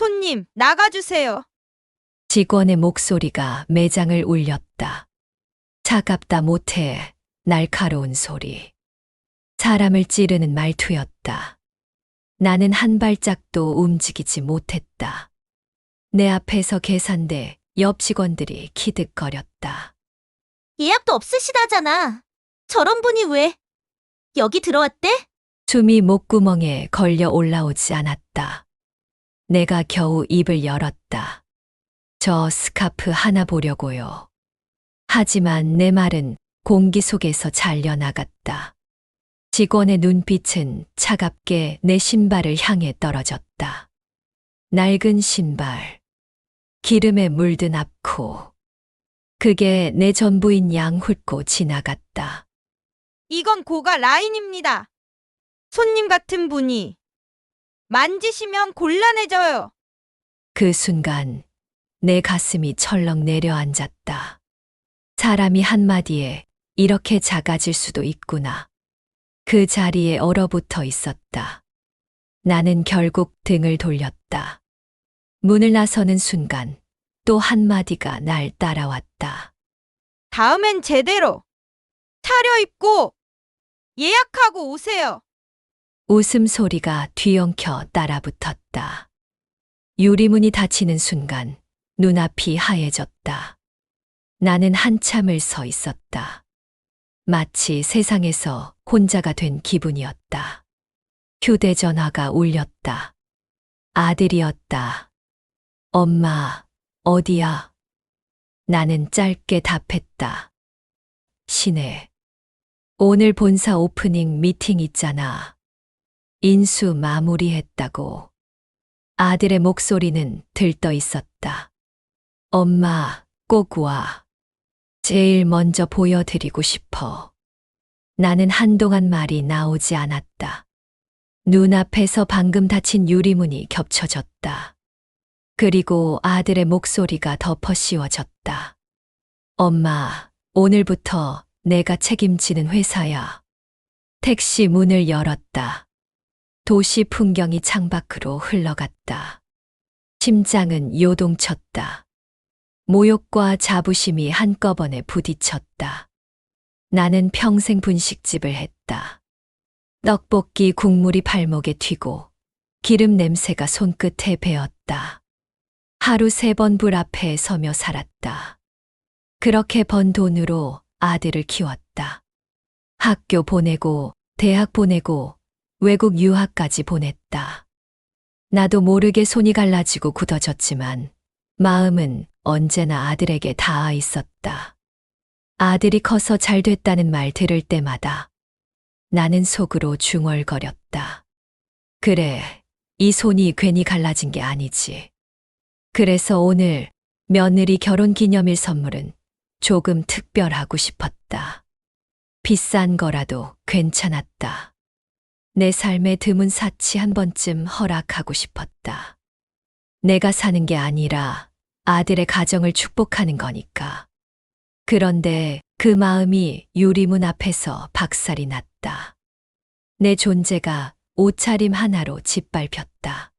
손님, 나가주세요. 직원의 목소리가 매장을 울렸다. 차갑다 못해 날카로운 소리. 사람을 찌르는 말투였다. 나는 한 발짝도 움직이지 못했다. 내 앞에서 계산대 옆 직원들이 키득거렸다. 예약도 없으시다잖아. 저런 분이 왜 여기 들어왔대? 숨이 목구멍에 걸려 올라오지 않았다. 내가 겨우 입을 열었다. 저 스카프 하나 보려고요. 하지만 내 말은 공기 속에서 잘려나갔다. 직원의 눈빛은 차갑게 내 신발을 향해 떨어졌다. 낡은 신발, 기름에 물든 앞코. 그게 내 전부인 양 훑고 지나갔다. 이건 고가 라인입니다. 손님 같은 분이 만지시면 곤란해져요. 그 순간 내 가슴이 철렁 내려앉았다. 사람이 한마디에 이렇게 작아질 수도 있구나. 그 자리에 얼어붙어 있었다. 나는 결국 등을 돌렸다. 문을 나서는 순간 또 한마디가 날 따라왔다. 다음엔 제대로 차려입고 예약하고 오세요. 웃음소리가 뒤엉켜 따라붙었다. 유리문이 닫히는 순간 눈앞이 하얘졌다. 나는 한참을 서 있었다. 마치 세상에서 혼자가 된 기분이었다. 휴대전화가 울렸다. 아들이었다. 엄마, 어디야? 나는 짧게 답했다. 시내. 오늘 본사 오프닝 미팅 있잖아. 인수 마무리했다고. 아들의 목소리는 들떠 있었다. 엄마, 꼭 와. 제일 먼저 보여드리고 싶어. 나는 한동안 말이 나오지 않았다. 눈앞에서 방금 닫힌 유리문이 겹쳐졌다. 그리고 아들의 목소리가 덮어 씌워졌다. 엄마, 오늘부터 내가 책임지는 회사야. 택시 문을 열었다. 도시 풍경이 창밖으로 흘러갔다. 심장은 요동쳤다. 모욕과 자부심이 한꺼번에 부딪혔다. 나는 평생 분식집을 했다. 떡볶이 국물이 발목에 튀고 기름 냄새가 손끝에 배었다. 하루 3번 불 앞에 서며 살았다. 그렇게 번 돈으로 아들을 키웠다. 학교 보내고 대학 보내고 외국 유학까지 보냈다. 나도 모르게 손이 갈라지고 굳어졌지만 마음은 언제나 아들에게 닿아 있었다. 아들이 커서 잘 됐다는 말 들을 때마다 나는 속으로 중얼거렸다. 그래, 이 손이 괜히 갈라진 게 아니지. 그래서 오늘 며느리 결혼 기념일 선물은 조금 특별하고 싶었다. 비싼 거라도 괜찮았다. 내 삶의 드문 사치 한 번쯤 허락하고 싶었다. 내가 사는 게 아니라 아들의 가정을 축복하는 거니까. 그런데 그 마음이 유리문 앞에서 박살이 났다. 내 존재가 옷차림 하나로 짓밟혔다.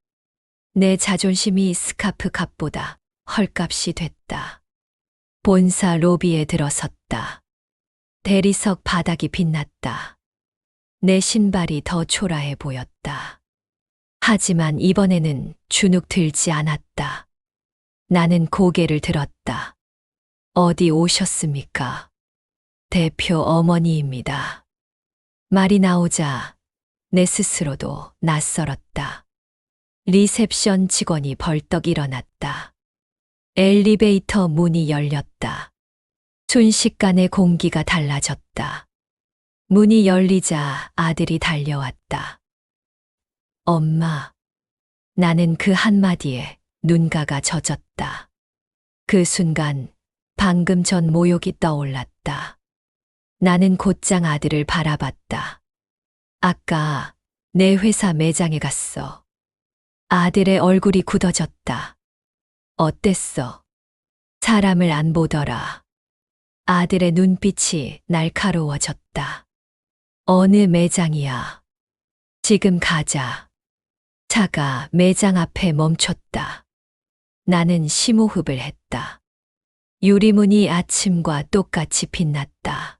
내 자존심이 스카프 값보다 헐값이 됐다. 본사 로비에 들어섰다. 대리석 바닥이 빛났다. 내 신발이 더 초라해 보였다. 하지만 이번에는 주눅 들지 않았다. 나는 고개를 들었다. 어디 오셨습니까? 대표 어머니입니다. 말이 나오자 내 스스로도 낯설었다. 리셉션 직원이 벌떡 일어났다. 엘리베이터 문이 열렸다. 순식간에 공기가 달라졌다. 문이 열리자 아들이 달려왔다. 엄마. 나는 그 한마디에 눈가가 젖었다. 그 순간 방금 전 모욕이 떠올랐다. 나는 곧장 아들을 바라봤다. 아까 내 회사 매장에 갔어. 아들의 얼굴이 굳어졌다. 어땠어? 사람을 안 보더라. 아들의 눈빛이 날카로워졌다. 어느 매장이야? 지금 가자. 차가 매장 앞에 멈췄다. 나는 심호흡을 했다. 유리문이 아침과 똑같이 빛났다.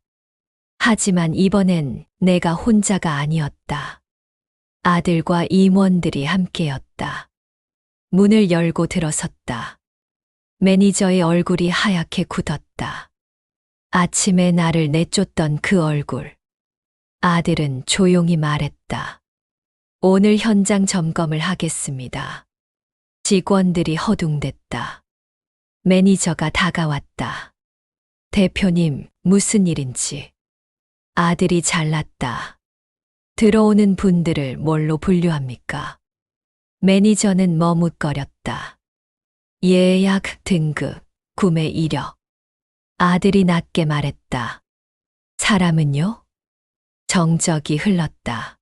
하지만 이번엔 내가 혼자가 아니었다. 아들과 임원들이 함께였다. 문을 열고 들어섰다. 매니저의 얼굴이 하얗게 굳었다. 아침에 나를 내쫓던 그 얼굴. 아들은 조용히 말했다. 오늘 현장 점검을 하겠습니다. 직원들이 허둥댔다. 매니저가 다가왔다. 대표님, 무슨 일인지. 아들이 잘났다. 들어오는 분들을 뭘로 분류합니까? 매니저는 머뭇거렸다. 예약, 등급, 구매 이력. 아들이 낮게 말했다. 사람은요? 정적이 흘렀다.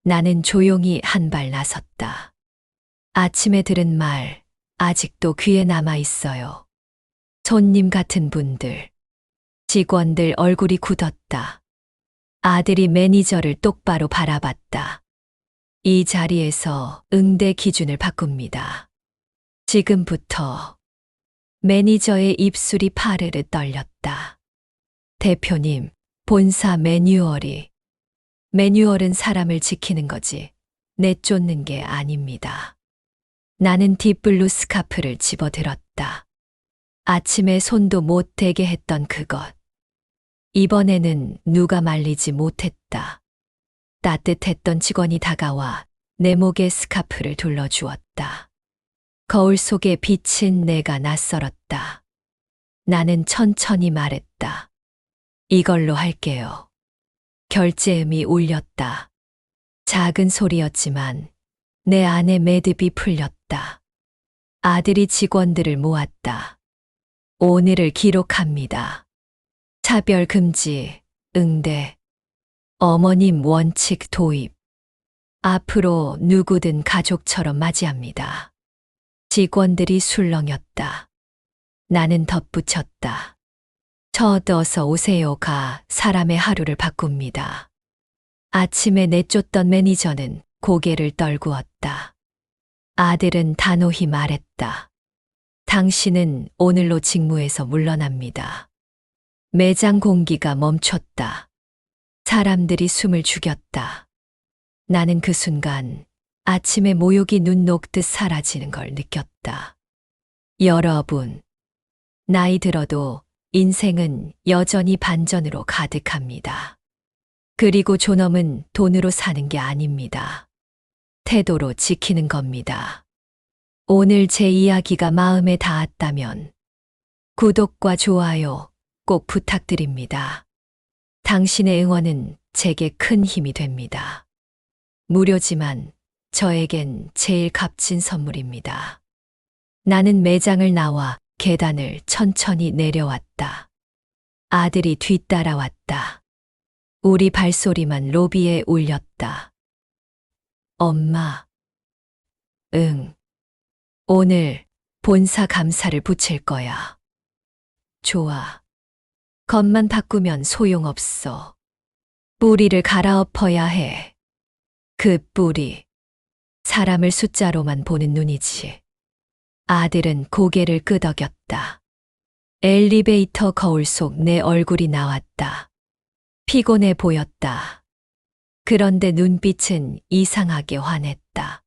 나는 조용히 한 발 나섰다. 아침에 들은 말, 아직도 귀에 남아 있어요. 손님 같은 분들. 직원들 얼굴이 굳었다. 아들이 매니저를 똑바로 바라봤다. 이 자리에서 응대 기준을 바꿉니다. 지금부터. 매니저의 입술이 파르르 떨렸다. 대표님, 본사 매뉴얼이. 매뉴얼은 사람을 지키는 거지, 내쫓는 게 아닙니다. 나는 딥블루 스카프를 집어들었다. 아침에 손도 못 대게 했던 그것. 이번에는 누가 말리지 못했다. 따뜻했던 직원이 다가와 내 목에 스카프를 둘러주었다. 거울 속에 비친 내가 낯설었다. 나는 천천히 말했다. 이걸로 할게요. 결제음이 울렸다. 작은 소리였지만 내 안에 매듭이 풀렸다. 아들이 직원들을 모았다. 오늘을 기록합니다. 차별 금지, 응대, 어머님 원칙 도입. 앞으로 누구든 가족처럼 맞이합니다. 직원들이 술렁였다. 나는 덧붙였다. 어서 오세요가 사람의 하루를 바꿉니다. 아침에 내쫓던 매니저는 고개를 떨구었다. 아들은 단호히 말했다. 당신은 오늘로 직무에서 물러납니다. 매장 공기가 멈췄다. 사람들이 숨을 죽였다. 나는 그 순간 아침의 모욕이 눈 녹듯 사라지는 걸 느꼈다. 여러분, 나이 들어도 인생은 여전히 반전으로 가득합니다. 그리고 존엄은 돈으로 사는 게 아닙니다. 태도로 지키는 겁니다. 오늘 제 이야기가 마음에 닿았다면 구독과 좋아요 꼭 부탁드립니다. 당신의 응원은 제게 큰 힘이 됩니다. 무료지만 저에겐 제일 값진 선물입니다. 나는 매장을 나와 계단을 천천히 내려왔다. 아들이 뒤따라왔다. 우리 발소리만 로비에 울렸다. 엄마. 응. 오늘 본사 감사를 붙일 거야. 좋아. 겉만 바꾸면 소용없어. 뿌리를 갈아엎어야 해. 그 뿌리. 사람을 숫자로만 보는 눈이지. 아들은 고개를 끄덕였다. 엘리베이터 거울 속 내 얼굴이 나왔다. 피곤해 보였다. 그런데 눈빛은 이상하게 환했다.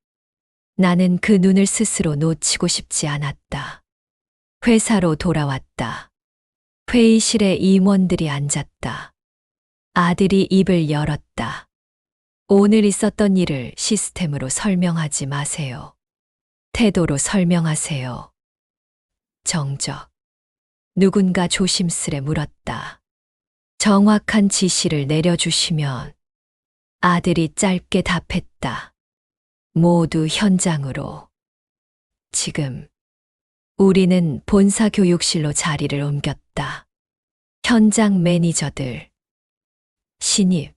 나는 그 눈을 스스로 놓치고 싶지 않았다. 회사로 돌아왔다. 회의실에 임원들이 앉았다. 아들이 입을 열었다. 오늘 있었던 일을 시스템으로 설명하지 마세요. 태도로 설명하세요. 정적. 누군가 조심스레 물었다. 정확한 지시를 내려주시면. 아들이 짧게 답했다. 모두 현장으로. 지금. 우리는 본사 교육실로 자리를 옮겼다. 현장 매니저들. 신입.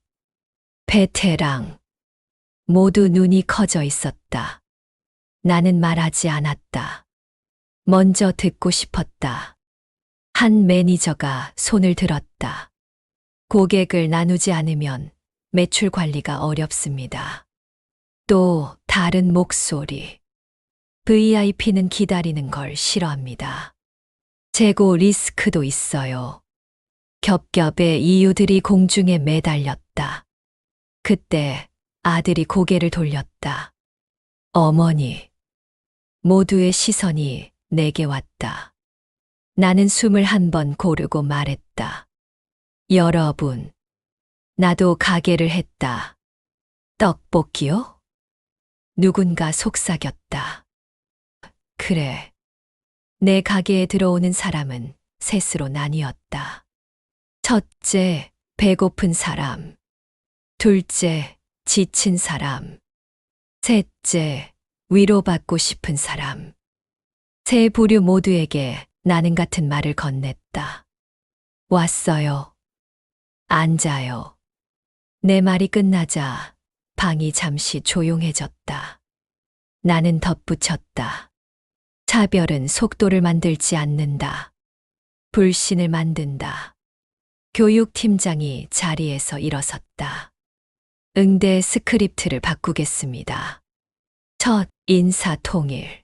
베테랑. 모두 눈이 커져 있었다. 나는 말하지 않았다. 먼저 듣고 싶었다. 한 매니저가 손을 들었다. 고객을 나누지 않으면 매출 관리가 어렵습니다. 또 다른 목소리. VIP는 기다리는 걸 싫어합니다. 재고 리스크도 있어요. 겹겹의 이유들이 공중에 매달렸다. 그때 아들이 고개를 돌렸다. 어머니. 모두의 시선이 내게 왔다. 나는 숨을 한 번 고르고 말했다. 여러분, 나도 가게를 했다. 떡볶이요? 누군가 속삭였다. 그래. 내 가게에 들어오는 사람은 셋으로 나뉘었다. 첫째, 배고픈 사람. 둘째, 지친 사람. 셋째, 위로받고 싶은 사람. 세 부류 모두에게 나는 같은 말을 건넸다. 왔어요. 앉아요. 내 말이 끝나자 방이 잠시 조용해졌다. 나는 덧붙였다. 차별은 속도를 만들지 않는다. 불신을 만든다. 교육팀장이 자리에서 일어섰다. 응대 스크립트를 바꾸겠습니다. 첫, 인사 통일.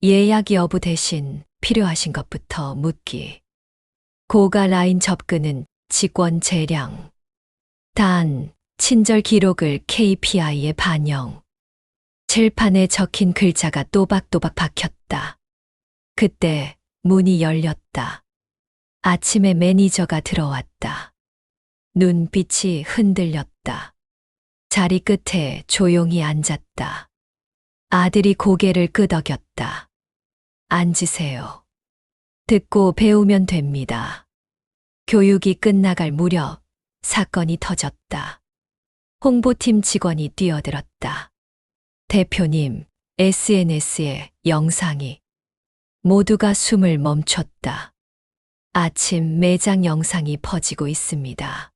예약 여부 대신 필요하신 것부터 묻기. 고가 라인 접근은 직원 재량. 단, 친절 기록을 KPI에 반영. 칠판에 적힌 글자가 또박또박 박혔다. 그때 문이 열렸다. 아침에 매니저가 들어왔다. 눈빛이 흔들렸다. 자리 끝에 조용히 앉았다. 아들이 고개를 끄덕였다. 앉으세요. 듣고 배우면 됩니다. 교육이 끝나갈 무렵 사건이 터졌다. 홍보팀 직원이 뛰어들었다. 대표님, SNS에 영상이. 모두가 숨을 멈췄다. 아침 매장 영상이 퍼지고 있습니다.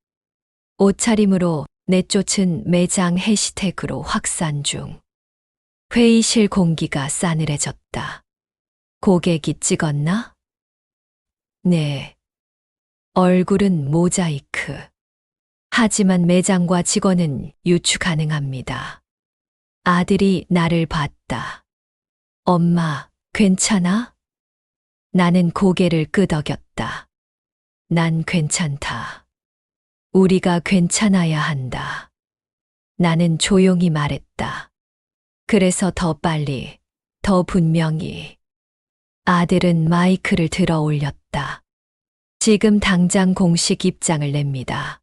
옷차림으로 내쫓은 매장 해시태그로 확산 중. 회의실 공기가 싸늘해졌다. 고객이 찍었나? 네. 얼굴은 모자이크. 하지만 매장과 직원은 유추 가능합니다. 아들이 나를 봤다. 엄마, 괜찮아? 나는 고개를 끄덕였다. 난 괜찮다. 우리가 괜찮아야 한다. 나는 조용히 말했다. 그래서 더 빨리, 더 분명히. 아들은 마이크를 들어 올렸다. 지금 당장 공식 입장을 냅니다.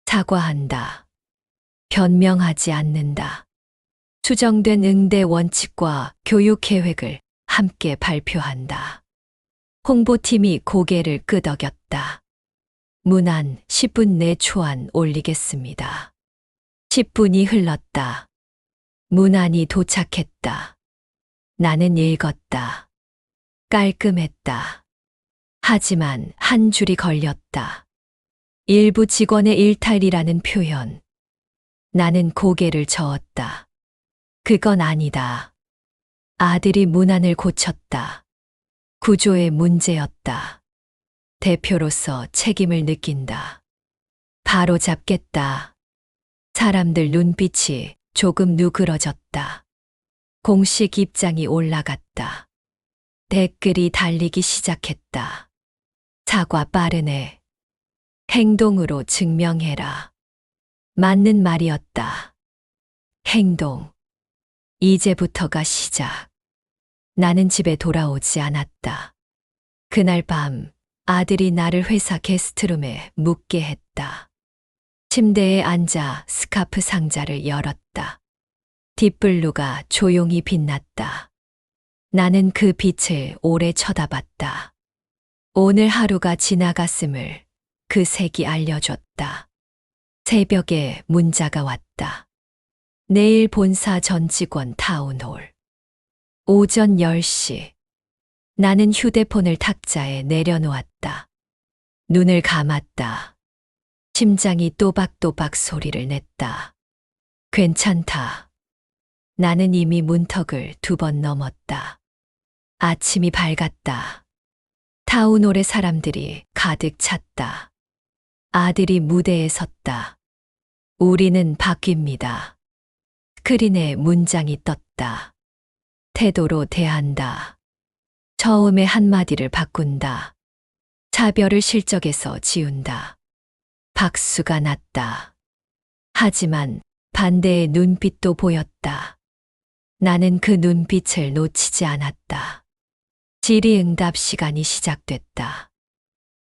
사과한다. 변명하지 않는다. 수정된 응대 원칙과 교육 계획을 함께 발표한다. 홍보팀이 고개를 끄덕였다. 문안 10분 내 초안 올리겠습니다. 10분이 흘렀다. 문안이 도착했다. 나는 읽었다. 깔끔했다. 하지만 한 줄이 걸렸다. 일부 직원의 일탈이라는 표현. 나는 고개를 저었다. 그건 아니다. 아들이 문안을 고쳤다. 구조의 문제였다. 대표로서 책임을 느낀다. 바로 잡겠다. 사람들 눈빛이 조금 누그러졌다. 공식 입장이 올라갔다. 댓글이 달리기 시작했다. 사과 빠르네. 행동으로 증명해라. 맞는 말이었다. 행동. 이제부터가 시작. 나는 집에 돌아오지 않았다. 그날 밤 아들이 나를 회사 게스트룸에 묵게 했다. 침대에 앉아 스카프 상자를 열었다. 딥블루가 조용히 빛났다. 나는 그 빛을 오래 쳐다봤다. 오늘 하루가 지나갔음을 그 색이 알려줬다. 새벽에 문자가 왔다. 내일 본사 전 직원 타운홀. 오전 10시. 나는 휴대폰을 탁자에 내려놓았다. 눈을 감았다. 심장이 또박또박 소리를 냈다. 괜찮다. 나는 이미 문턱을 2번 넘었다. 아침이 밝았다. 타운홀에 사람들이 가득 찼다. 아들이 무대에 섰다. 우리는 바뀝니다. 스크린에 문장이 떴다. 태도로 대한다. 처음에 한마디를 바꾼다. 차별을 실적에서 지운다. 박수가 났다. 하지만 반대의 눈빛도 보였다. 나는 그 눈빛을 놓치지 않았다. 질의응답 시간이 시작됐다.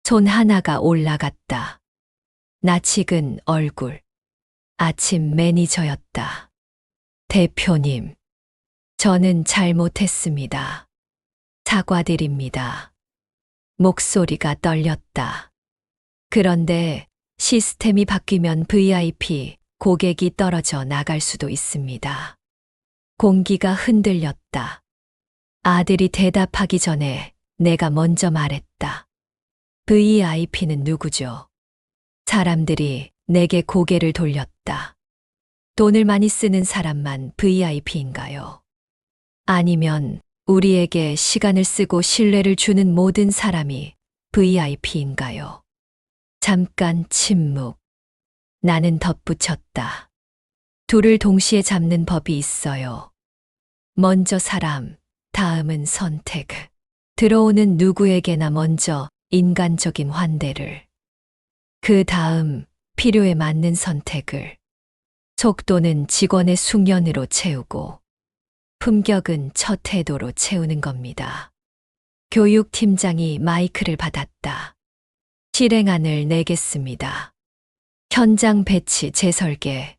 손 하나가 올라갔다. 낯익은 얼굴. 아침 매니저였다. 대표님, 저는 잘못했습니다. 사과드립니다. 목소리가 떨렸다. 그런데 시스템이 바뀌면 VIP 고객이 떨어져 나갈 수도 있습니다. 공기가 흔들렸다. 아들이 대답하기 전에 내가 먼저 말했다. VIP는 누구죠? 사람들이 내게 고개를 돌렸다. 돈을 많이 쓰는 사람만 VIP인가요? 아니면 우리에게 시간을 쓰고 신뢰를 주는 모든 사람이 VIP인가요? 잠깐 침묵. 나는 덧붙였다. 둘을 동시에 잡는 법이 있어요. 먼저 사람, 다음은 선택. 들어오는 누구에게나 먼저 인간적인 환대를. 그 다음 필요에 맞는 선택을. 속도는 직원의 숙련으로 채우고 품격은 첫 태도로 채우는 겁니다. 교육팀장이 마이크를 받았다. 실행안을 내겠습니다. 현장 배치 재설계.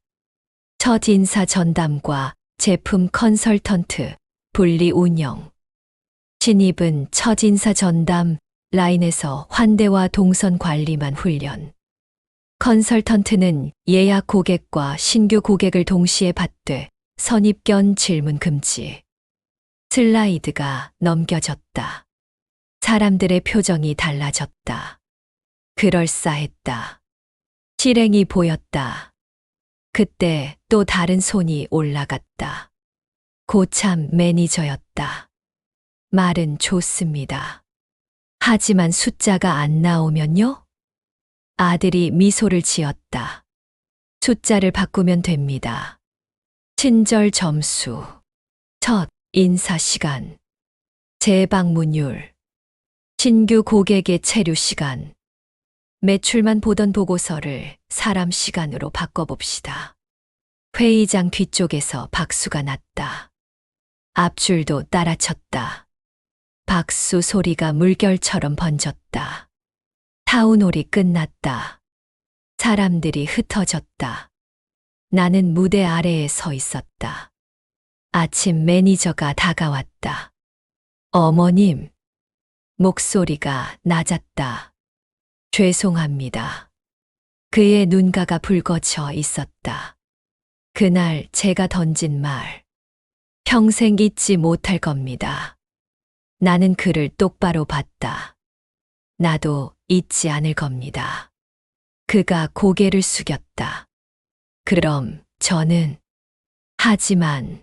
첫 인사 전담과 제품 컨설턴트 분리 운영. 신입은 첫 인사 전담 라인에서 환대와 동선 관리만 훈련. 컨설턴트는 예약 고객과 신규 고객을 동시에 받되 선입견 질문 금지. 슬라이드가 넘겨졌다. 사람들의 표정이 달라졌다. 그럴싸했다. 실행이 보였다. 그때 또 다른 손이 올라갔다. 고참 매니저였다. 말은 좋습니다. 하지만 숫자가 안 나오면요? 아들이 미소를 지었다. 숫자를 바꾸면 됩니다. 친절 점수, 첫 인사 시간, 재방문율, 신규 고객의 체류 시간, 매출만 보던 보고서를 사람 시간으로 바꿔봅시다. 회의장 뒤쪽에서 박수가 났다. 앞줄도 따라쳤다. 박수 소리가 물결처럼 번졌다. 타운홀이 끝났다. 사람들이 흩어졌다. 나는 무대 아래에 서 있었다. 아침 매니저가 다가왔다. 어머님. 목소리가 낮았다. 죄송합니다. 그의 눈가가 붉어져 있었다. 그날 제가 던진 말. 평생 잊지 못할 겁니다. 나는 그를 똑바로 봤다. 나도 잊지 않을 겁니다. 그가 고개를 숙였다. 그럼 저는 하지만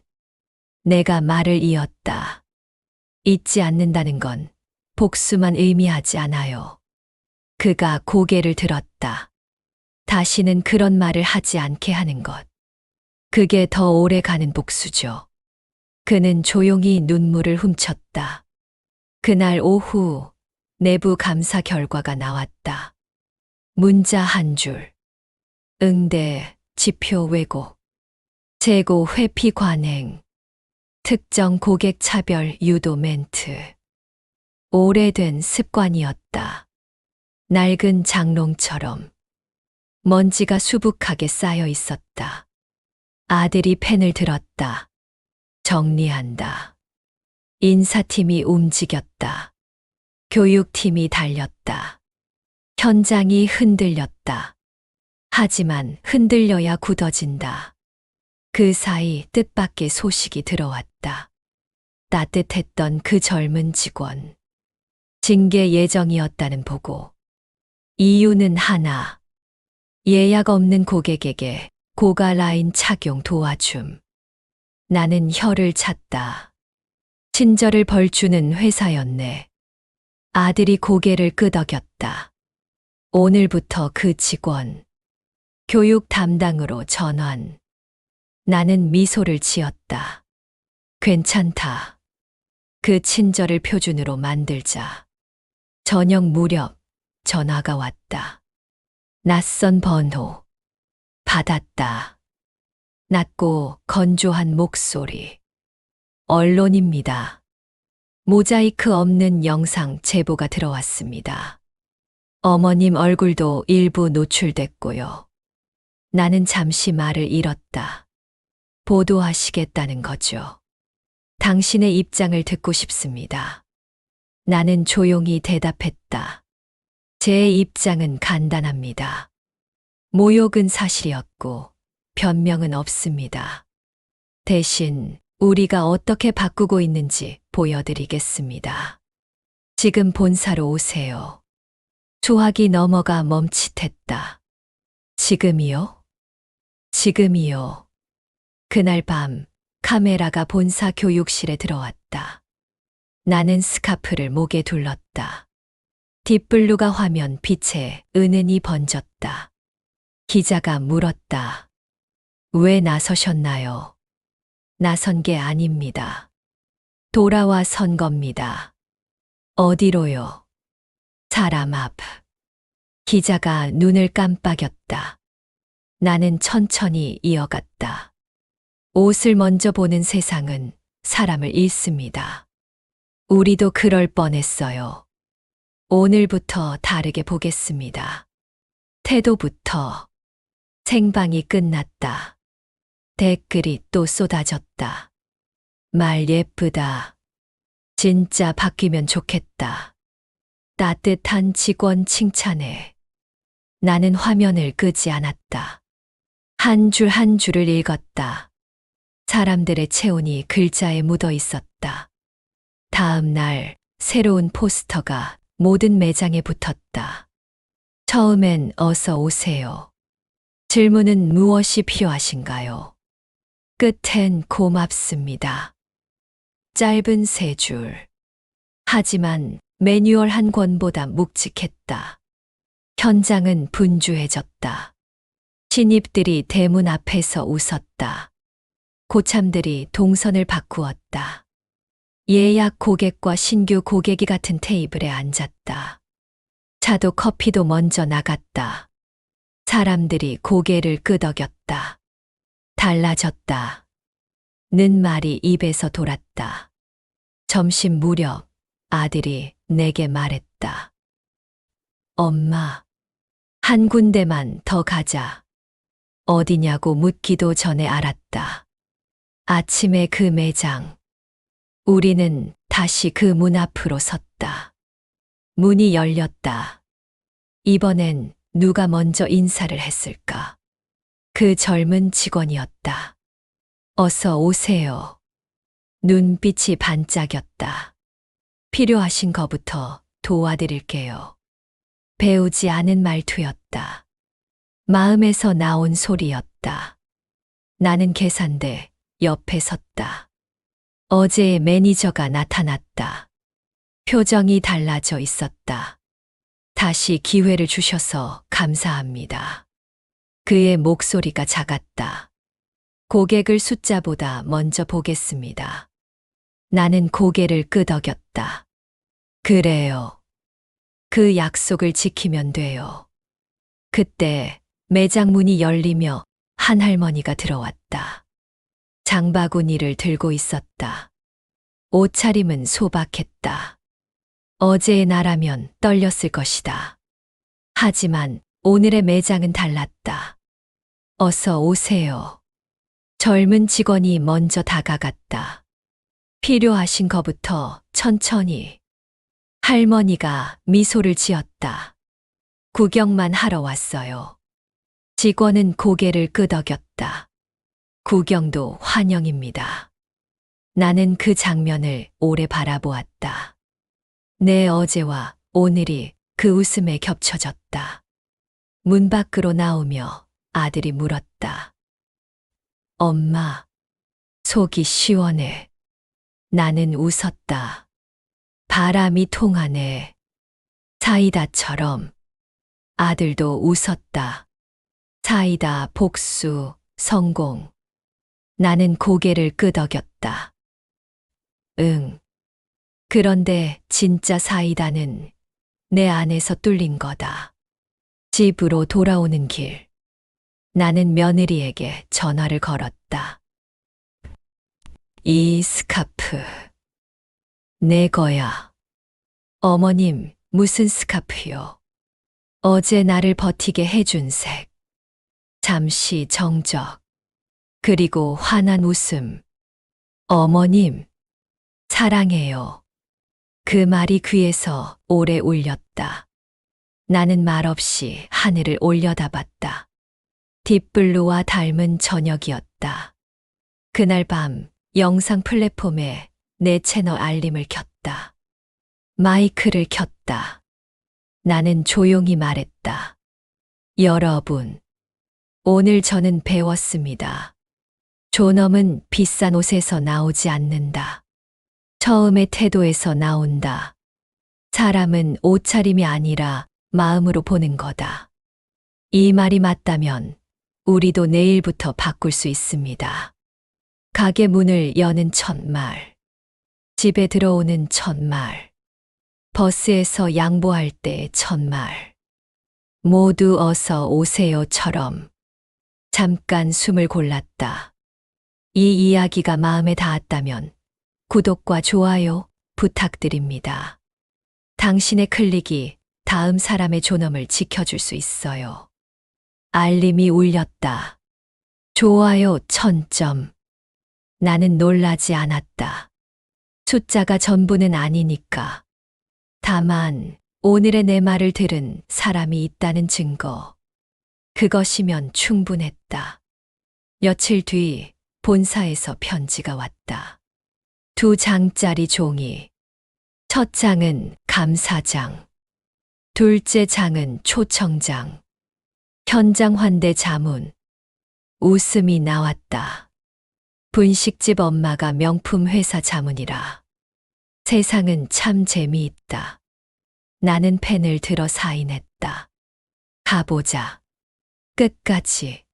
내가 말을 이었다. 잊지 않는다는 건 복수만 의미하지 않아요. 그가 고개를 들었다. 다시는 그런 말을 하지 않게 하는 것. 그게 더 오래 가는 복수죠. 그는 조용히 눈물을 훔쳤다. 그날 오후 내부 감사 결과가 나왔다. 문자 한 줄. 응대, 지표 왜곡. 재고 회피 관행. 특정 고객 차별 유도 멘트. 오래된 습관이었다. 낡은 장롱처럼 먼지가 수북하게 쌓여 있었다. 아들이 펜을 들었다. 정리한다. 인사팀이 움직였다. 교육팀이 달렸다. 현장이 흔들렸다. 하지만 흔들려야 굳어진다. 그 사이 뜻밖의 소식이 들어왔다. 따뜻했던 그 젊은 직원. 징계 예정이었다는 보고. 이유는 하나. 예약 없는 고객에게 고가 라인 착용 도와줌. 나는 혀를 찼다. 친절을 벌주는 회사였네. 아들이 고개를 끄덕였다. 오늘부터 그 직원. 교육 담당으로 전환. 나는 미소를 지었다. 괜찮다. 그 친절을 표준으로 만들자. 저녁 무렵 전화가 왔다. 낯선 번호. 받았다. 낮고 건조한 목소리. 언론입니다. 모자이크 없는 영상 제보가 들어왔습니다. 어머님 얼굴도 일부 노출됐고요. 나는 잠시 말을 잃었다. 보도하시겠다는 거죠. 당신의 입장을 듣고 싶습니다. 나는 조용히 대답했다. 제 입장은 간단합니다. 모욕은 사실이었고 변명은 없습니다. 대신 우리가 어떻게 바꾸고 있는지 보여드리겠습니다. 지금 본사로 오세요. 소화기 넘어가 멈칫했다. 지금이요? 지금이요. 그날 밤 카메라가 본사 교육실에 들어왔다. 나는 스카프를 목에 둘렀다. 딥블루가 화면 빛에 은은히 번졌다. 기자가 물었다. 왜 나서셨나요? 나선 게 아닙니다. 돌아와 선 겁니다. 어디로요? 사람 앞. 기자가 눈을 깜빡였다. 나는 천천히 이어갔다. 옷을 먼저 보는 세상은 사람을 잃습니다. 우리도 그럴 뻔했어요. 오늘부터 다르게 보겠습니다. 태도부터. 생방이 끝났다. 댓글이 또 쏟아졌다. 말 예쁘다. 진짜 바뀌면 좋겠다. 따뜻한 직원 칭찬에. 나는 화면을 끄지 않았다. 한 줄 한 줄을 읽었다. 사람들의 체온이 글자에 묻어 있었다. 다음 날 새로운 포스터가 모든 매장에 붙었다. 처음엔 어서 오세요. 질문은 무엇이 필요하신가요? 끝엔 고맙습니다. 짧은 세 줄. 하지만 매뉴얼 한 권보다 묵직했다. 현장은 분주해졌다. 신입들이 대문 앞에서 웃었다. 고참들이 동선을 바꾸었다. 예약 고객과 신규 고객이 같은 테이블에 앉았다. 차도 커피도 먼저 나갔다. 사람들이 고개를 끄덕였다. 달라졌다. 는 말이 입에서 돌았다. 점심 무렵 아들이 내게 말했다. 엄마, 한 군데만 더 가자. 어디냐고 묻기도 전에 알았다. 아침에 그 매장. 우리는 다시 그 문 앞으로 섰다. 문이 열렸다. 이번엔 누가 먼저 인사를 했을까? 그 젊은 직원이었다. 어서 오세요. 눈빛이 반짝였다. 필요하신 거부터 도와드릴게요. 배우지 않은 말투였다. 마음에서 나온 소리였다. 나는 계산대 옆에 섰다. 어제의 매니저가 나타났다. 표정이 달라져 있었다. 다시 기회를 주셔서 감사합니다. 그의 목소리가 작았다. 고객을 숫자보다 먼저 보겠습니다. 나는 고개를 끄덕였다. 그래요. 그 약속을 지키면 돼요. 그때 매장 문이 열리며 한 할머니가 들어왔다. 장바구니를 들고 있었다. 옷차림은 소박했다. 어제의 나라면 떨렸을 것이다. 하지만 오늘의 매장은 달랐다. 어서 오세요. 젊은 직원이 먼저 다가갔다. 필요하신 거부터 천천히. 할머니가 미소를 지었다. 구경만 하러 왔어요. 직원은 고개를 끄덕였다. 구경도 환영입니다. 나는 그 장면을 오래 바라보았다. 내 어제와 오늘이 그 웃음에 겹쳐졌다. 문 밖으로 나오며 아들이 물었다. 엄마, 속이 시원해. 나는 웃었다. 바람이 통하네. 사이다처럼. 아들도 웃었다. 사이다, 복수, 성공. 나는 고개를 끄덕였다. 응. 그런데 진짜 사이다는 내 안에서 뚫린 거다. 집으로 돌아오는 길. 나는 며느리에게 전화를 걸었다. 이 스카프. 내 거야. 어머님, 무슨 스카프요? 어제 나를 버티게 해준 색. 잠시 정적. 그리고 환한 웃음. 어머님, 사랑해요. 그 말이 귀에서 오래 울렸다. 나는 말없이 하늘을 올려다봤다. 딥블루와 닮은 저녁이었다. 그날 밤 영상 플랫폼에 내 채널 알림을 켰다. 마이크를 켰다. 나는 조용히 말했다. 여러분, 오늘 저는 배웠습니다. 존엄은 비싼 옷에서 나오지 않는다. 처음의 태도에서 나온다. 사람은 옷차림이 아니라 마음으로 보는 거다. 이 말이 맞다면 우리도 내일부터 바꿀 수 있습니다. 가게 문을 여는 첫말, 집에 들어오는 첫말, 버스에서 양보할 때 첫말, 모두 어서 오세요처럼 잠깐 숨을 골랐다. 이 이야기가 마음에 닿았다면 구독과 좋아요 부탁드립니다. 당신의 클릭이 다음 사람의 존엄을 지켜줄 수 있어요. 알림이 울렸다. 좋아요 1000점. 나는 놀라지 않았다. 숫자가 전부는 아니니까. 다만 오늘의 내 말을 들은 사람이 있다는 증거. 그것이면 충분했다. 며칠 뒤 본사에서 편지가 왔다. 2장짜리 종이. 첫 장은 감사장. 둘째 장은 초청장. 현장 환대 자문. 웃음이 나왔다. 분식집 엄마가 명품 회사 자문이라. 세상은 참 재미있다. 나는 펜을 들어 사인했다. 가보자. 끝까지.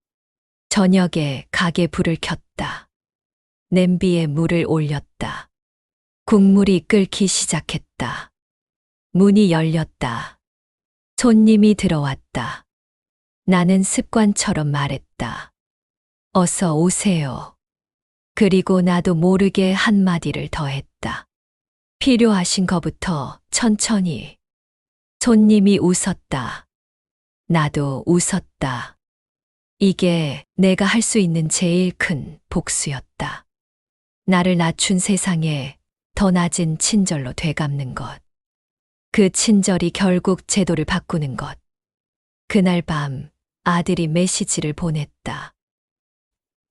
저녁에 가게 불을 켰다. 냄비에 물을 올렸다. 국물이 끓기 시작했다. 문이 열렸다. 손님이 들어왔다. 나는 습관처럼 말했다. 어서 오세요. 그리고 나도 모르게 한마디를 더했다. 필요하신 거부터 천천히. 손님이 웃었다. 나도 웃었다. 이게 내가 할 수 있는 제일 큰 복수였다. 나를 낮춘 세상에 더 낮은 친절로 되갚는 것. 그 친절이 결국 제도를 바꾸는 것. 그날 밤 아들이 메시지를 보냈다.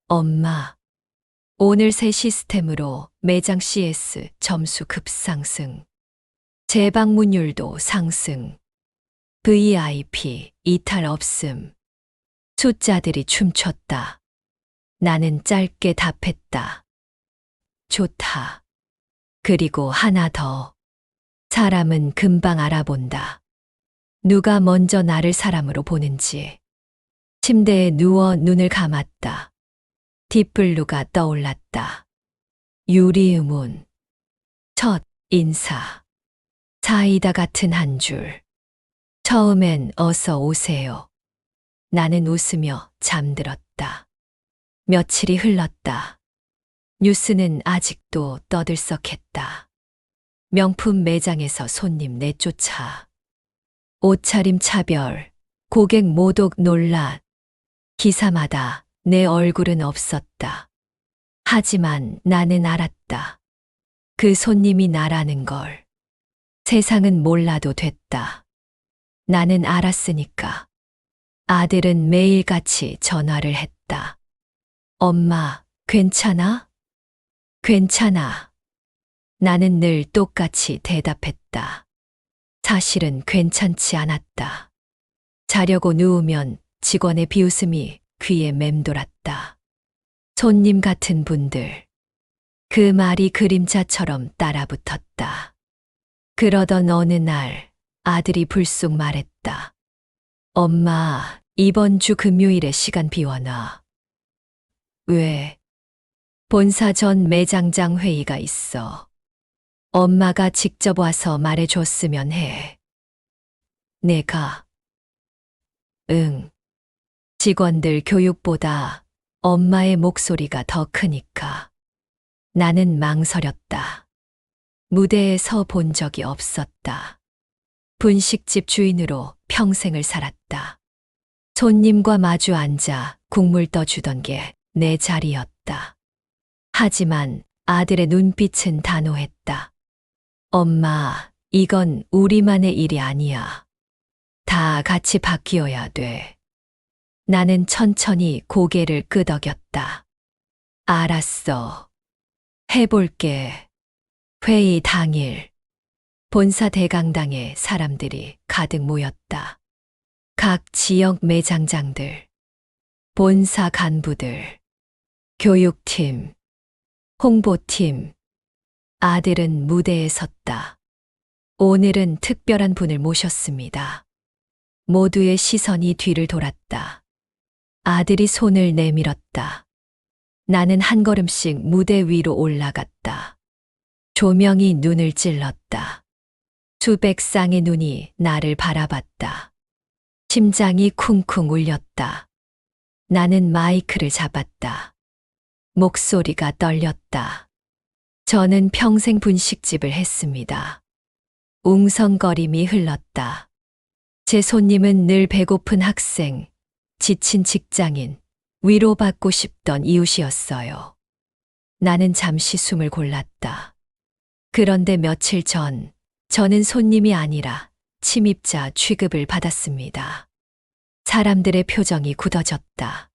엄마, 오늘 새 시스템으로 매장 CS 점수 급상승. 재방문율도 상승. VIP 이탈 없음. 숫자들이 춤췄다. 나는 짧게 답했다. 좋다. 그리고 하나 더. 사람은 금방 알아본다. 누가 먼저 나를 사람으로 보는지. 침대에 누워 눈을 감았다. 딥블루가 떠올랐다. 유리의문. 첫 인사. 사이다 같은 한 줄. 처음엔 어서 오세요. 나는 웃으며 잠들었다. 며칠이 흘렀다. 뉴스는 아직도 떠들썩했다. 명품 매장에서 손님 내쫓아. 옷차림 차별, 고객 모독 논란. 기사마다 내 얼굴은 없었다. 하지만 나는 알았다. 그 손님이 나라는 걸. 세상은 몰라도 됐다. 나는 알았으니까. 아들은 매일같이 전화를 했다. 엄마, 괜찮아? 괜찮아. 나는 늘 똑같이 대답했다. 사실은 괜찮지 않았다. 자려고 누우면 직원의 비웃음이 귀에 맴돌았다. 손님 같은 분들. 그 말이 그림자처럼 따라붙었다. 그러던 어느 날 아들이 불쑥 말했다. 엄마, 이번 주 금요일에 시간 비워놔. 왜? 본사 전 매장장 회의가 있어. 엄마가 직접 와서 말해줬으면 해. 내가, 응. 직원들 교육보다 엄마의 목소리가 더 크니까. 나는 망설였다. 무대에 서 본 적이 없었다. 분식집 주인으로 평생을 살았다. 손님과 마주 앉아 국물 떠주던 게 내 자리였다. 하지만 아들의 눈빛은 단호했다. 엄마, 이건 우리만의 일이 아니야. 다 같이 바뀌어야 돼. 나는 천천히 고개를 끄덕였다. 알았어. 해볼게. 회의 당일, 본사 대강당에 사람들이 가득 모였다. 각 지역 매장장들, 본사 간부들, 교육팀, 홍보팀, 아들은 무대에 섰다. 오늘은 특별한 분을 모셨습니다. 모두의 시선이 뒤를 돌았다. 아들이 손을 내밀었다. 나는 한 걸음씩 무대 위로 올라갔다. 조명이 눈을 찔렀다. 수백 쌍의 눈이 나를 바라봤다. 심장이 쿵쿵 울렸다. 나는 마이크를 잡았다. 목소리가 떨렸다. 저는 평생 분식집을 했습니다. 웅성거림이 흘렀다. 제 손님은 늘 배고픈 학생, 지친 직장인, 위로받고 싶던 이웃이었어요. 나는 잠시 숨을 골랐다. 그런데 며칠 전, 저는 손님이 아니라 침입자 취급을 받았습니다. 사람들의 표정이 굳어졌다.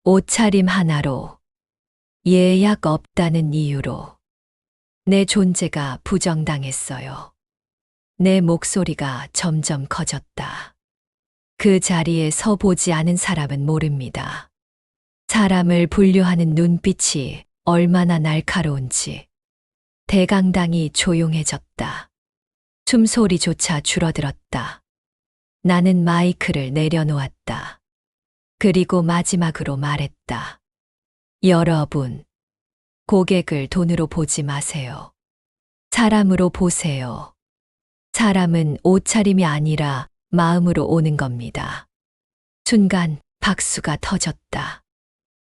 옷차림 하나로, 예약 없다는 이유로 내 존재가 부정당했어요. 내 목소리가 점점 커졌다. 그 자리에 서 보지 않은 사람은 모릅니다. 사람을 분류하는 눈빛이 얼마나 날카로운지. 대강당이 조용해졌다. 숨소리조차 줄어들었다. 나는 마이크를 내려놓았다. 그리고 마지막으로 말했다. 여러분, 고객을 돈으로 보지 마세요. 사람으로 보세요. 사람은 옷차림이 아니라 마음으로 오는 겁니다. 순간 박수가 터졌다.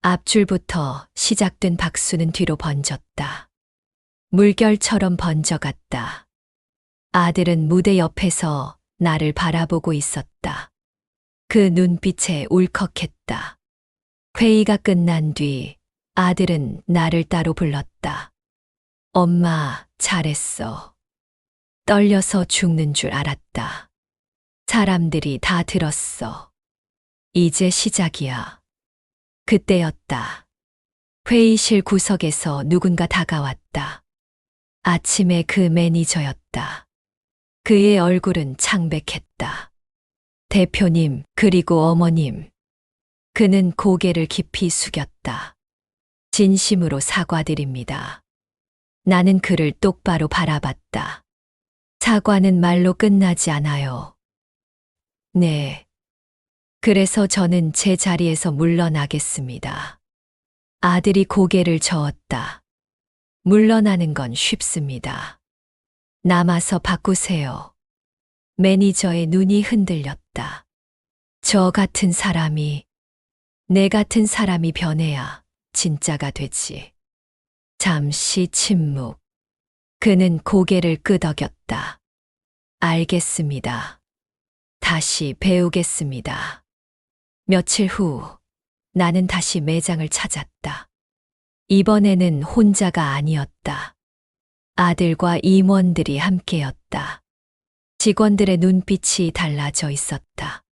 앞줄부터 시작된 박수는 뒤로 번졌다. 물결처럼 번져갔다. 아들은 무대 옆에서 나를 바라보고 있었다. 그 눈빛에 울컥했다. 회의가 끝난 뒤 아들은 나를 따로 불렀다. 엄마, 잘했어. 떨려서 죽는 줄 알았다. 사람들이 다 들었어. 이제 시작이야. 그때였다. 회의실 구석에서 누군가 다가왔다. 아침에 그 매니저였다. 그의 얼굴은 창백했다. 대표님, 그리고 어머님. 그는 고개를 깊이 숙였다. 진심으로 사과드립니다. 나는 그를 똑바로 바라봤다. 사과는 말로 끝나지 않아요. 네. 그래서 저는 제 자리에서 물러나겠습니다. 아들이 고개를 저었다. 물러나는 건 쉽습니다. 남아서 바꾸세요. 매니저의 눈이 흔들렸다. 저 같은 사람이, 내 같은 사람이 변해야 진짜가 되지. 잠시 침묵. 그는 고개를 끄덕였다. 알겠습니다. 다시 배우겠습니다. 며칠 후, 나는 다시 매장을 찾았다. 이번에는 혼자가 아니었다. 아들과 임원들이 함께였다. 직원들의 눈빛이 달라져 있었다.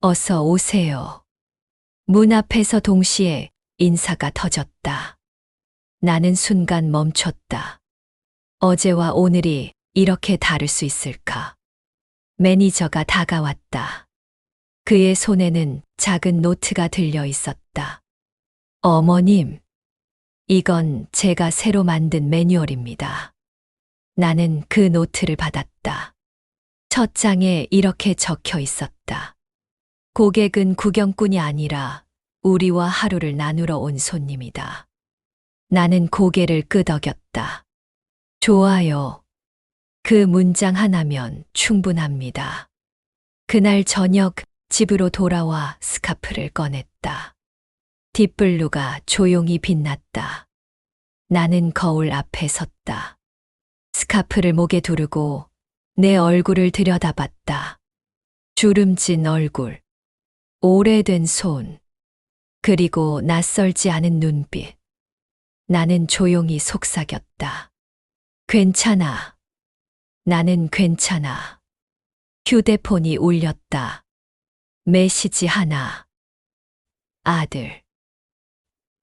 어서 오세요. 문 앞에서 동시에 인사가 터졌다. 나는 순간 멈췄다. 어제와 오늘이 이렇게 다를 수 있을까? 매니저가 다가왔다. 그의 손에는 작은 노트가 들려 있었다. 어머님, 이건 제가 새로 만든 매뉴얼입니다. 나는 그 노트를 받았다. 첫 장에 이렇게 적혀 있었다. 고객은 구경꾼이 아니라 우리와 하루를 나누러 온 손님이다. 나는 고개를 끄덕였다. 좋아요. 그 문장 하나면 충분합니다. 그날 저녁 집으로 돌아와 스카프를 꺼냈다. 딥블루가 조용히 빛났다. 나는 거울 앞에 섰다. 스카프를 목에 두르고 내 얼굴을 들여다봤다. 주름진 얼굴, 오래된 손, 그리고 낯설지 않은 눈빛. 나는 조용히 속삭였다. 괜찮아. 나는 괜찮아. 휴대폰이 울렸다. 메시지 하나. 아들.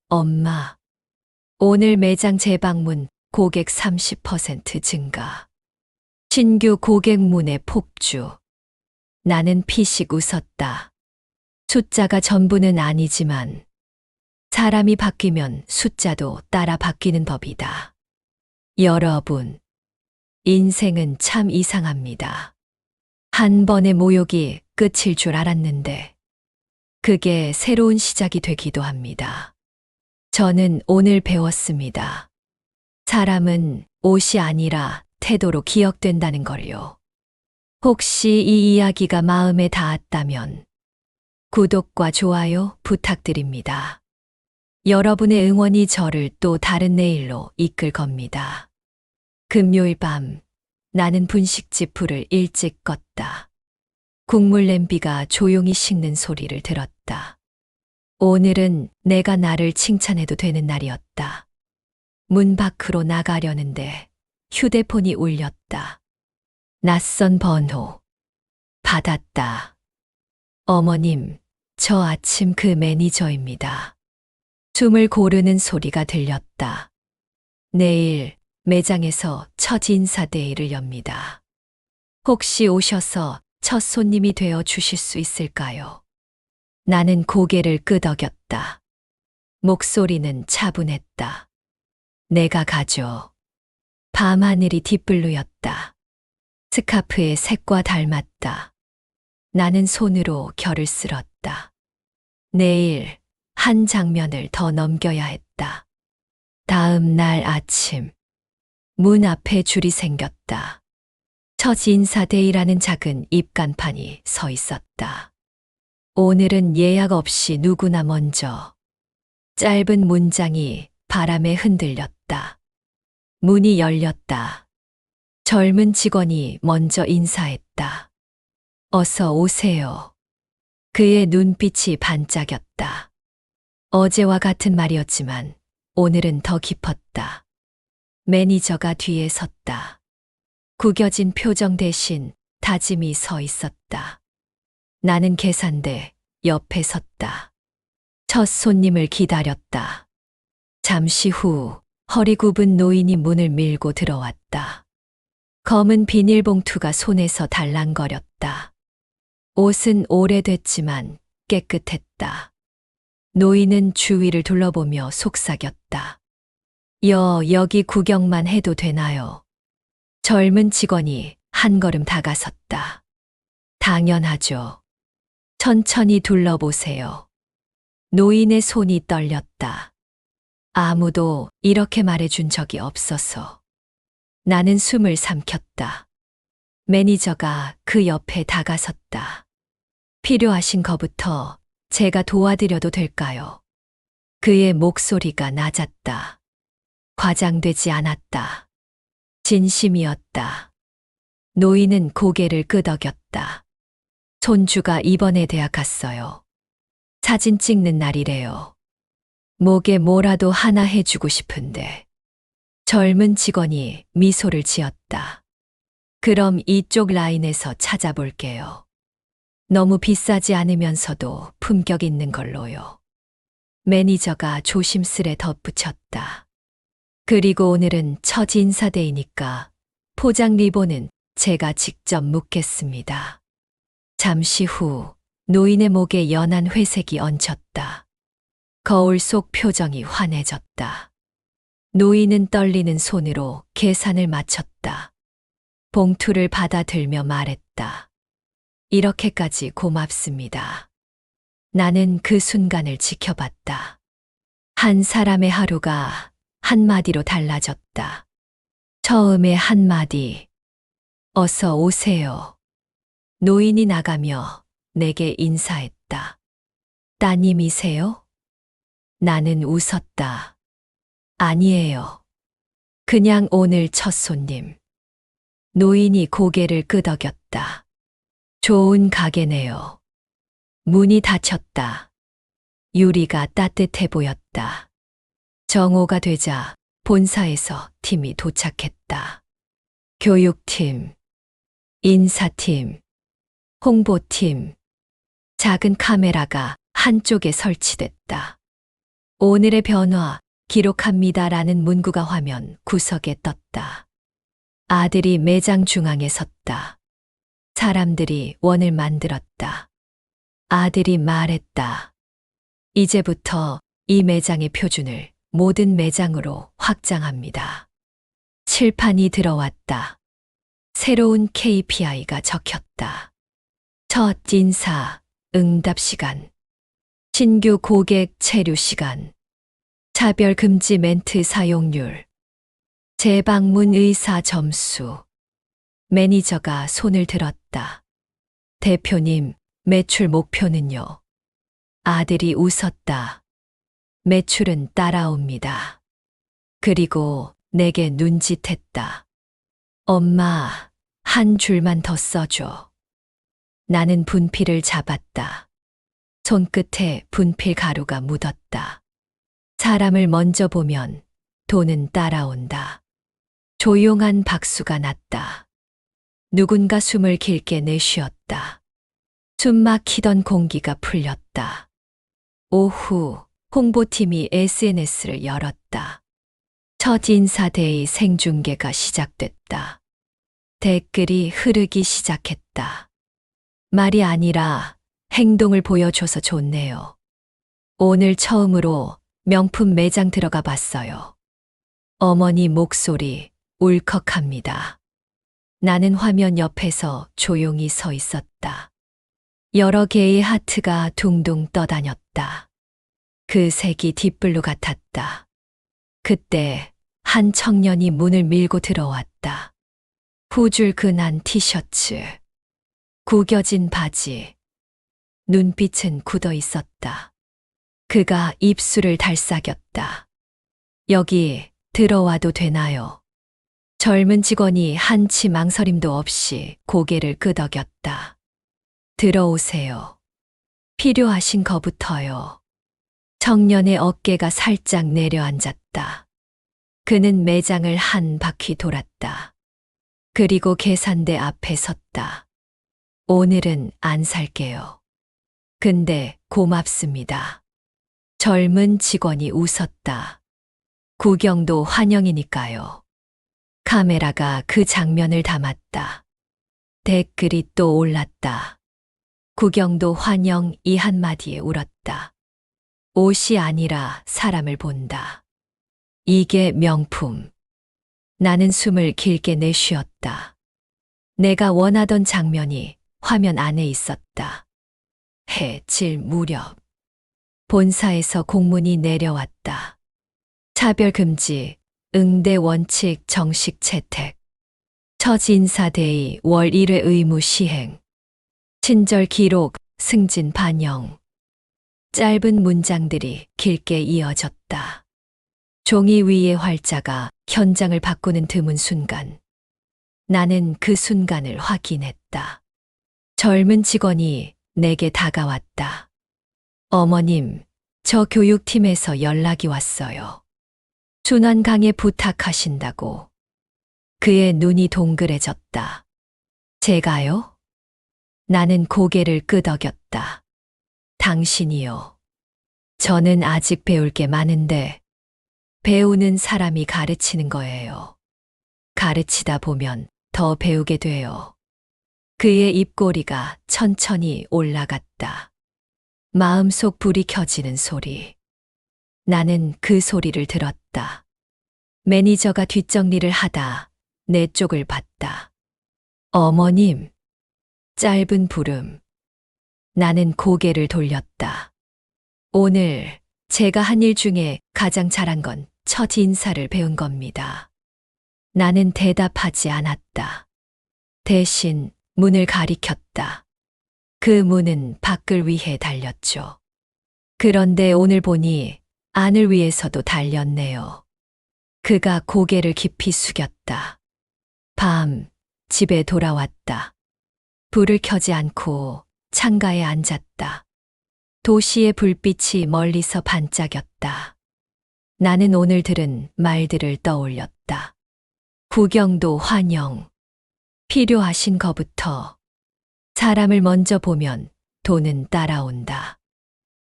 엄마. 오늘 매장 재방문 고객 30% 증가. 신규 고객문의 폭주. 나는 피식 웃었다. 숫자가 전부는 아니지만 사람이 바뀌면 숫자도 따라 바뀌는 법이다. 여러분, 인생은 참 이상합니다. 한 번의 모욕이 끝일 줄 알았는데 그게 새로운 시작이 되기도 합니다. 저는 오늘 배웠습니다. 사람은 옷이 아니라 태도로 기억된다는 걸요. 혹시 이 이야기가 마음에 닿았다면 구독과 좋아요 부탁드립니다. 여러분의 응원이 저를 또 다른 내일로 이끌 겁니다. 금요일 밤 나는 분식집 불을 일찍 껐다. 국물 냄비가 조용히 식는 소리를 들었다. 오늘은 내가 나를 칭찬해도 되는 날이었다. 문 밖으로 나가려는데 휴대폰이 울렸다. 낯선 번호. 받았다. 어머님, 저 아침 그 매니저입니다. 숨을 고르는 소리가 들렸다. 내일 매장에서 첫 인사데이를 엽니다. 혹시 오셔서 첫 손님이 되어 주실 수 있을까요? 나는 고개를 끄덕였다. 목소리는 차분했다. 내가 가죠. 밤하늘이 딥블루였다. 스카프의 색과 닮았다. 나는 손으로 결을 쓸었다. 내일 한 장면을 더 넘겨야 했다. 다음 날 아침, 문 앞에 줄이 생겼다. 첫 인사데이라는 작은 입간판이 서 있었다. 오늘은 예약 없이 누구나 먼저. 짧은 문장이 바람에 흔들렸다. 문이 열렸다. 젊은 직원이 먼저 인사했다. 어서 오세요. 그의 눈빛이 반짝였다. 어제와 같은 말이었지만 오늘은 더 깊었다. 매니저가 뒤에 섰다. 구겨진 표정 대신 다짐이 서 있었다. 나는 계산대 옆에 섰다. 첫 손님을 기다렸다. 잠시 후 허리 굽은 노인이 문을 밀고 들어왔다. 검은 비닐봉투가 손에서 달랑거렸다. 옷은 오래됐지만 깨끗했다. 노인은 주위를 둘러보며 속삭였다. 여기 구경만 해도 되나요? 젊은 직원이 한 걸음 다가섰다. 당연하죠. 천천히 둘러보세요. 노인의 손이 떨렸다. 아무도 이렇게 말해준 적이 없어서. 나는 숨을 삼켰다. 매니저가 그 옆에 다가섰다. 필요하신 거부터 제가 도와드려도 될까요? 그의 목소리가 낮았다. 과장되지 않았다. 진심이었다. 노인은 고개를 끄덕였다. 손주가 이번에 대학 갔어요. 사진 찍는 날이래요. 목에 뭐라도 하나 해주고 싶은데. 젊은 직원이 미소를 지었다. 그럼 이쪽 라인에서 찾아볼게요. 너무 비싸지 않으면서도 품격 있는 걸로요. 매니저가 조심스레 덧붙였다. 그리고 오늘은 첫 인사데이니까 포장 리본은 제가 직접 묶겠습니다. 잠시 후 노인의 목에 연한 회색이 얹혔다. 거울 속 표정이 환해졌다. 노인은 떨리는 손으로 계산을 마쳤다. 봉투를 받아들며 말했다. 이렇게까지 고맙습니다. 나는 그 순간을 지켜봤다. 한 사람의 하루가 한마디로 달라졌다. 처음에 한마디. 어서 오세요. 노인이 나가며 내게 인사했다. 따님이세요? 나는 웃었다. 아니에요. 그냥 오늘 첫 손님. 노인이 고개를 끄덕였다. 좋은 가게네요. 문이 닫혔다. 유리가 따뜻해 보였다. 정오가 되자 본사에서 팀이 도착했다. 교육팀, 인사팀, 홍보팀, 작은 카메라가 한쪽에 설치됐다. 오늘의 변화 기록합니다라는 문구가 화면 구석에 떴다. 아들이 매장 중앙에 섰다. 사람들이 원을 만들었다. 아들이 말했다. 이제부터 이 매장의 표준을 모든 매장으로 확장합니다. 칠판이 들어왔다. 새로운 KPI가 적혔다. 첫 인사, 응답 시간, 신규 고객 체류 시간, 차별 금지 멘트 사용률, 재방문 의사 점수. 매니저가 손을 들었다. 대표님, 매출 목표는요? 아들이 웃었다. 매출은 따라옵니다. 그리고 내게 눈짓했다. 엄마, 한 줄만 더 써줘. 나는 분필을 잡았다. 손끝에 분필 가루가 묻었다. 사람을 먼저 보면 돈은 따라온다. 조용한 박수가 났다. 누군가 숨을 길게 내쉬었다. 숨 막히던 공기가 풀렸다. 오후 홍보팀이 SNS를 열었다. 첫 인사데이 생중계가 시작됐다. 댓글이 흐르기 시작했다. 말이 아니라 행동을 보여줘서 좋네요. 오늘 처음으로 명품 매장 들어가 봤어요. 어머니 목소리 울컥합니다. 나는 화면 옆에서 조용히 서 있었다. 여러 개의 하트가 둥둥 떠다녔다. 그 색이 딥블루 같았다. 그때 한 청년이 문을 밀고 들어왔다. 후줄 근한 티셔츠, 구겨진 바지, 눈빛은 굳어 있었다. 그가 입술을 달싹였다. 여기 들어와도 되나요? 젊은 직원이 한치 망설임도 없이 고개를 끄덕였다. 들어오세요. 필요하신 거부터요. 청년의 어깨가 살짝 내려앉았다. 그는 매장을 한 바퀴 돌았다. 그리고 계산대 앞에 섰다. 오늘은 안 살게요. 근데 고맙습니다. 젊은 직원이 웃었다. 구경도 환영이니까요. 카메라가 그 장면을 담았다. 댓글이 또 올랐다. 구경도 환영 이 한마디에 울었다. 옷이 아니라 사람을 본다. 이게 명품. 나는 숨을 길게 내쉬었다. 내가 원하던 장면이 화면 안에 있었다. 해질 무렵. 본사에서 공문이 내려왔다. 차별금지, 응대 원칙 정식 채택. 첫 인사데이 월 1회 의무 시행. 친절 기록, 승진 반영. 짧은 문장들이 길게 이어졌다. 종이 위의 활자가 현장을 바꾸는 드문 순간. 나는 그 순간을 확인했다. 젊은 직원이 내게 다가왔다. 어머님, 저 교육팀에서 연락이 왔어요. 준환 강에 부탁하신다고. 그의 눈이 동그래졌다. 제가요? 나는 고개를 끄덕였다. 당신이요. 저는 아직 배울 게 많은데 배우는 사람이 가르치는 거예요. 가르치다 보면 더 배우게 돼요. 그의 입꼬리가 천천히 올라갔다. 마음속 불이 켜지는 소리. 나는 그 소리를 들었다. 매니저가 뒷정리를 하다 내 쪽을 봤다. 어머님. 짧은 부름. 나는 고개를 돌렸다. 오늘 제가 한 일 중에 가장 잘한 건 첫 인사를 배운 겁니다. 나는 대답하지 않았다. 대신 문을 가리켰다. 그 문은 밖을 위해 달렸죠. 그런데 오늘 보니 안을 위해서도 달렸네요. 그가 고개를 깊이 숙였다. 밤, 집에 돌아왔다. 불을 켜지 않고 창가에 앉았다. 도시의 불빛이 멀리서 반짝였다. 나는 오늘 들은 말들을 떠올렸다. 구경도 환영. 필요하신 거부터. 사람을 먼저 보면 돈은 따라온다.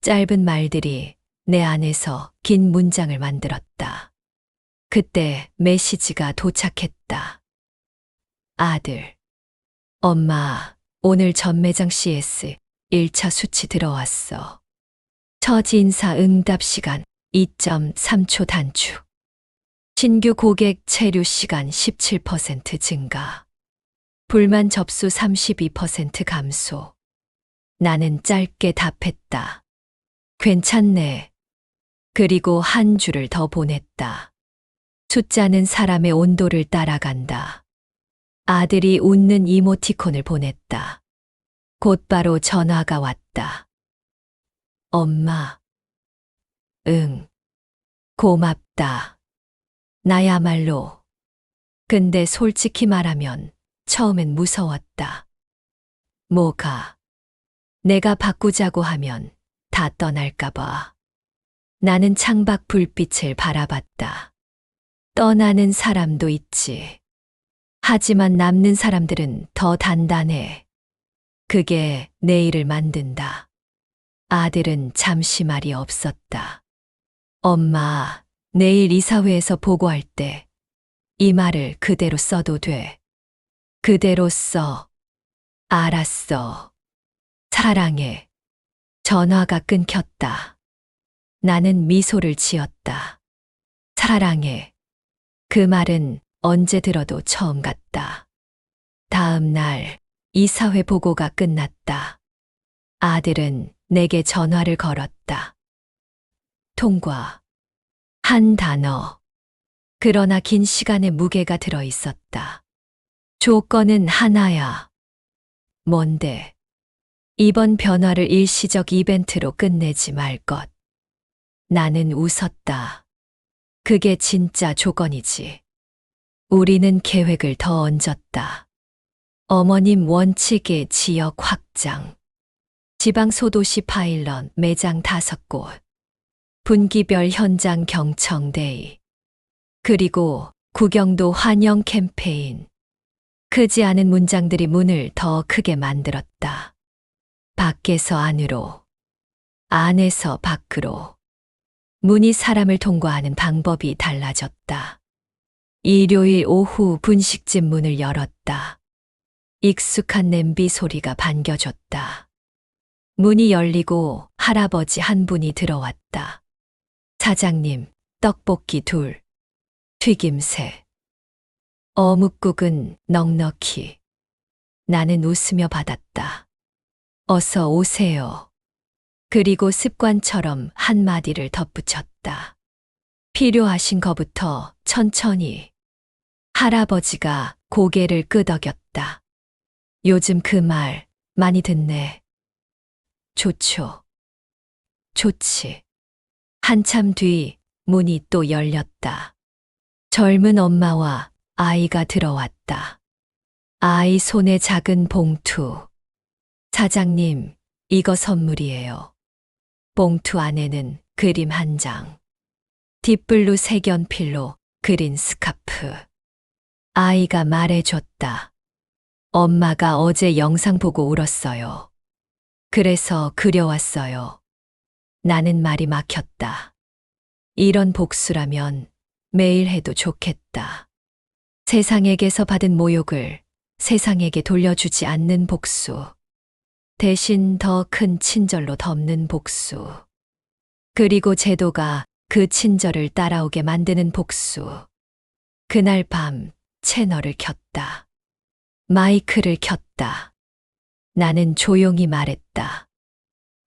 짧은 말들이 내 안에서 긴 문장을 만들었다. 그때 메시지가 도착했다. 아들. 엄마, 오늘 전매장 CS 1차 수치 들어왔어. 첫 인사 응답 시간 2.3초 단축. 신규 고객 체류 시간 17% 증가. 불만 접수 32% 감소. 나는 짧게 답했다. 괜찮네. 그리고 한 줄을 더 보냈다. 숫자는 사람의 온도를 따라간다. 아들이 웃는 이모티콘을 보냈다. 곧바로 전화가 왔다. 엄마. 응. 고맙다. 나야말로. 근데 솔직히 말하면 처음엔 무서웠다. 뭐가? 내가 바꾸자고 하면 다 떠날까봐. 나는 창밖 불빛을 바라봤다. 떠나는 사람도 있지. 하지만 남는 사람들은 더 단단해. 그게 내일을 만든다. 아들은 잠시 말이 없었다. 엄마, 내일 이사회에서 보고할 때 이 말을 그대로 써도 돼. 그대로 써. 알았어. 사랑해. 전화가 끊겼다. 나는 미소를 지었다. 사랑해. 그 말은 언제 들어도 처음 같다. 다음 날 이사회 보고가 끝났다. 아들은 내게 전화를 걸었다. 통과. 한 단어. 그러나 긴 시간의 무게가 들어 있었다. 조건은 하나야. 뭔데? 이번 변화를 일시적 이벤트로 끝내지 말 것. 나는 웃었다. 그게 진짜 조건이지. 우리는 계획을 더 얹었다. 어머님 원칙의 지역 확장. 지방 소도시 파일럿 매장 5곳. 분기별 현장 경청데이. 그리고 구경도 환영 캠페인. 크지 않은 문장들이 문을 더 크게 만들었다. 밖에서 안으로. 안에서 밖으로. 문이 사람을 통과하는 방법이 달라졌다. 일요일 오후 분식집 문을 열었다. 익숙한 냄비 소리가 반겨줬다. 문이 열리고 할아버지 한 분이 들어왔다. 사장님, 떡볶이 2, 튀김새. 어묵국은 넉넉히. 나는 웃으며 받았다. 어서 오세요. 그리고 습관처럼 한마디를 덧붙였다. 필요하신 거부터 천천히. 할아버지가 고개를 끄덕였다. 요즘 그 말 많이 듣네. 좋죠. 좋지. 한참 뒤 문이 또 열렸다. 젊은 엄마와 아이가 들어왔다. 아이 손에 작은 봉투. 사장님, 이거 선물이에요. 봉투 안에는 그림 한 장. 딥블루 색연필로 그린 스카프. 아이가 말해줬다. 엄마가 어제 영상 보고 울었어요. 그래서 그려왔어요. 나는 말이 막혔다. 이런 복수라면 매일 해도 좋겠다. 세상에게서 받은 모욕을 세상에게 돌려주지 않는 복수. 대신 더 큰 친절로 덮는 복수. 그리고 제도가 그 친절을 따라오게 만드는 복수. 그날 밤 채널을 켰다. 마이크를 켰다. 나는 조용히 말했다.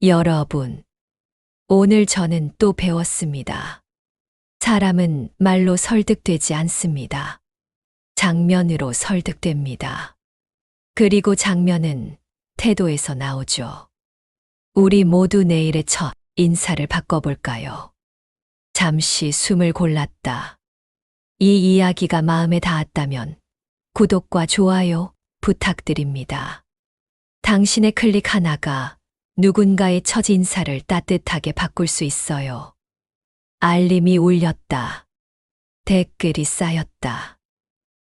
여러분, 오늘 저는 또 배웠습니다. 사람은 말로 설득되지 않습니다. 장면으로 설득됩니다. 그리고 장면은 태도에서 나오죠. 우리 모두 내일의 첫 인사를 바꿔볼까요? 잠시 숨을 골랐다. 이 이야기가 마음에 닿았다면 구독과 좋아요 부탁드립니다. 당신의 클릭 하나가 누군가의 첫 인사를 따뜻하게 바꿀 수 있어요. 알림이 울렸다. 댓글이 쌓였다.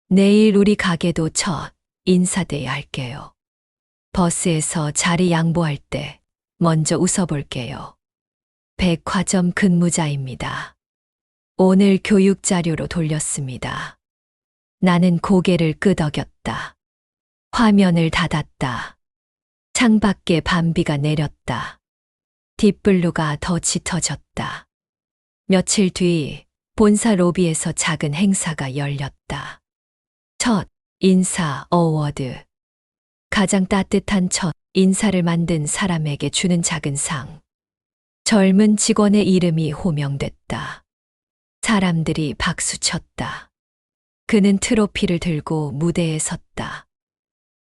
내일 우리 가게도 첫 인사데이 할게요. 버스에서 자리 양보할 때 먼저 웃어볼게요. 백화점 근무자입니다. 오늘 교육 자료로 돌렸습니다. 나는 고개를 끄덕였다. 화면을 닫았다. 창밖에 밤비가 내렸다. 딥블루가 더 짙어졌다. 며칠 뒤 본사 로비에서 작은 행사가 열렸다. 첫 인사 어워드. 가장 따뜻한 첫 인사를 만든 사람에게 주는 작은 상. 젊은 직원의 이름이 호명됐다. 사람들이 박수쳤다. 그는 트로피를 들고 무대에 섰다.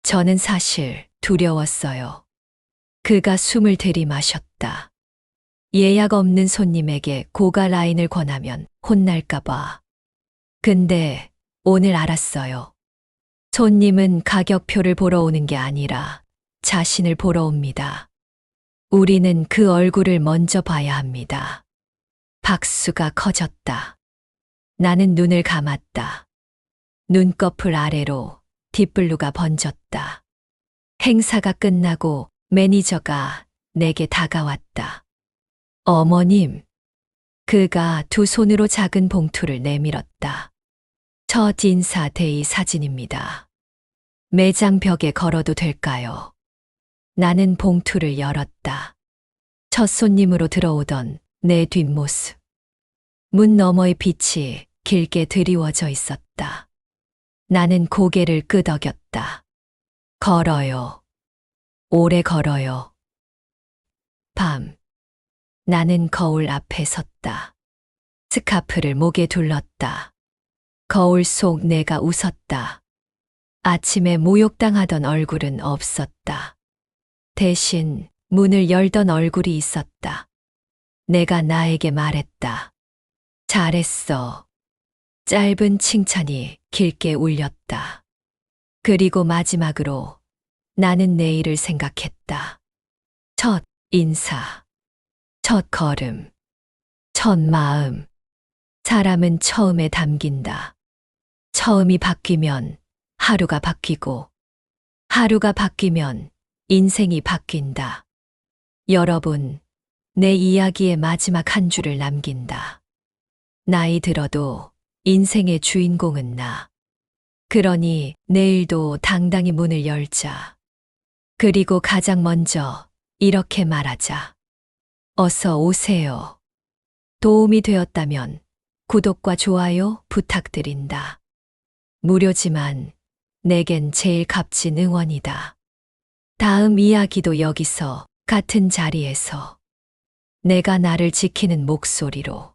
저는 사실 두려웠어요. 그가 숨을 들이마셨다. 예약 없는 손님에게 고가 라인을 권하면 혼날까봐. 근데 오늘 알았어요. 손님은 가격표를 보러 오는 게 아니라 자신을 보러 옵니다. 우리는 그 얼굴을 먼저 봐야 합니다. 박수가 커졌다. 나는 눈을 감았다. 눈꺼풀 아래로 딥블루가 번졌다. 행사가 끝나고 매니저가 내게 다가왔다. 어머님. 그가 두 손으로 작은 봉투를 내밀었다. 첫 인사 데이 사진입니다. 매장 벽에 걸어도 될까요? 나는 봉투를 열었다. 첫 손님으로 들어오던 내 뒷모습. 문 너머의 빛이 길게 드리워져 있었다. 나는 고개를 끄덕였다. 걸어요. 오래 걸어요. 밤. 나는 거울 앞에 섰다. 스카프를 목에 둘렀다. 거울 속 내가 웃었다. 아침에 모욕당하던 얼굴은 없었다. 대신 문을 열던 얼굴이 있었다. 내가 나에게 말했다. 잘했어. 짧은 칭찬이 길게 울렸다. 그리고 마지막으로 나는 내일을 생각했다. 첫 인사, 첫 걸음, 첫 마음. 사람은 처음에 담긴다. 처음이 바뀌면 하루가 바뀌고, 하루가 바뀌면 인생이 바뀐다. 여러분, 내 이야기의 마지막 한 줄을 남긴다. 나이 들어도 인생의 주인공은 나. 그러니 내일도 당당히 문을 열자. 그리고 가장 먼저 이렇게 말하자. 어서 오세요. 도움이 되었다면 구독과 좋아요 부탁드린다. 무료지만 내겐 제일 값진 응원이다. 다음 이야기도 여기서 같은 자리에서 내가 나를 지키는 목소리로